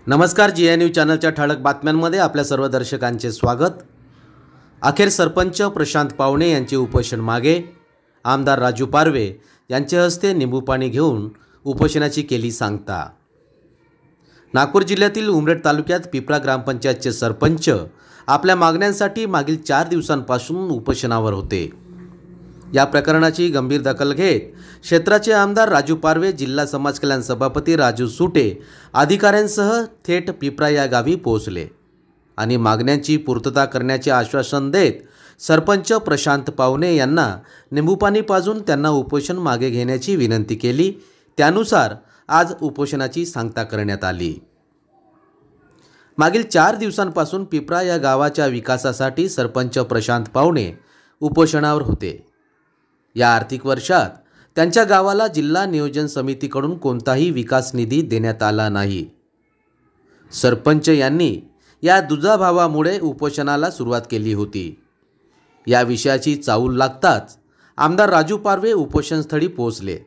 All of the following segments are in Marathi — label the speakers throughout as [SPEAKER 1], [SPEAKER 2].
[SPEAKER 1] नमस्कार, GNU चॅनलच्या ठळक बातम्यांमध्ये आपल्या सर्व दर्शकांचे स्वागत। अखेर सरपंच प्रशांत पावणे यांचे उपोषण मागे, आमदार राजू पारवे यांच्या हस्ते निंबू पाणी घेऊन उपोषणाची केली सांगता। नागपूर जिल्ह्यातील उमरेड तालुक्यात पिपरा ग्रामपंचायतचे सरपंच आपल्या मागण्यांसाठी मागील 4 दिवसांपासून उपोषणावर होते। या प्रकरणाची गंभीर दखल घेत क्षेत्राचे आमदार राजू पारवे, जिल्हा समाज कल्याण सभापती राजू सुटे अधिकाऱ्यांसह थेट पिपरा या गावी पोहोचले आणि मागण्यांची पूर्तता करण्याचे आश्वासन देत सरपंच प्रशांत पावणे यांना निंबूपाणी पाजून त्यांना उपोषण मागे घेण्याची विनंती केली। त्यानुसार आज उपोषणाची सांगता करण्यात आली। मागील 4 दिवसांपासून पिपरा या गावाच्या विकासासाठी सरपंच प्रशांत पावणे उपोषणावर होते। या आर्थिक वर्षात त्यांच्या गावाला जिल्हा नियोजन समितीकडून कोणताही विकास निधी देण्यात आला नाही। सरपंच यांनी या दुजाभावामुळे उपोषणाला सुरुवात केली होती। या विषयाची चाहूल लागताच आमदार राजू पारवे उपोषणस्थळी पोहोचले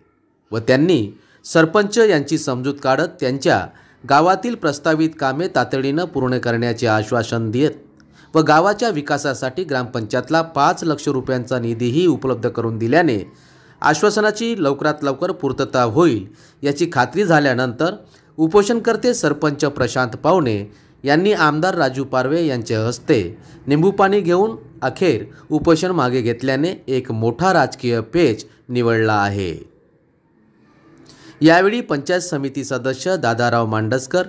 [SPEAKER 1] व त्यांनी सरपंच यांची समजूत काढत त्यांच्या गावातील प्रस्तावित कामे तातडीने पूर्ण करण्याचे आश्वासन देत व गावाच्या विकासासाठी ग्रामपंचायतला 5 लाख रुपयांचा निधीही उपलब्ध करून दिल्याने आश्वासनाची लवकरात लवकर पूर्तता होईल याची खात्री झाल्यानंतर उपोषणकर्ते सरपंच प्रशांत पावणे यांनी आमदार राजू पारवे यांच्या हस्ते निंबूपाणी घेऊन अखेर उपोषण मागे घेतल्याने एक मोठा राजकीय पेच निवडला आहे। यावेळी पंचायत समिती सदस्य दादाराव मांडसकर,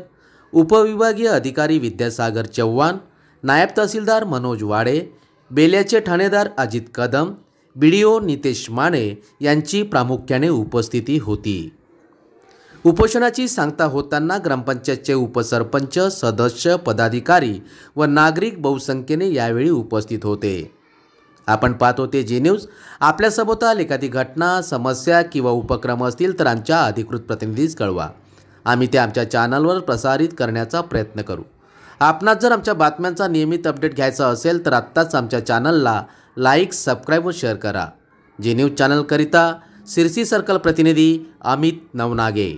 [SPEAKER 1] उपविभागीय अधिकारी विद्यासागर चव्हाण, नायब तहसीलदार मनोज वाडे, बेल्याचे ठाणेदार अजित कदम, BDO नितेश माने यांची प्रामुख्याने उपस्थिती होती। उपोषणाची सांगता होताना ग्रामपंचायतचे उपसरपंच, सदस्य, पदाधिकारी व नागरिक बहुसंख्येने यावेळी उपस्थित होते। आपण पाहत होते जी न्यूज। आपल्यासोबत एखादी घटना, समस्या किंवा उपक्रम असतील तर आमच्या अधिकृत प्रतिनिधीस कळवा, आम्ही ते आमच्या चॅनलवर प्रसारित करण्याचा प्रयत्न करू। आपणास जर आमच्या बातम्यांचा नियमित अपडेट घ्यायचा असेल तर आत्ताच आमच्या चॅनलला लाईक, सबस्क्राईब व शेअर करा। जी न्यूज चॅनलकरिता सिरसी सर्कल प्रतिनिधी अमित नवनागे।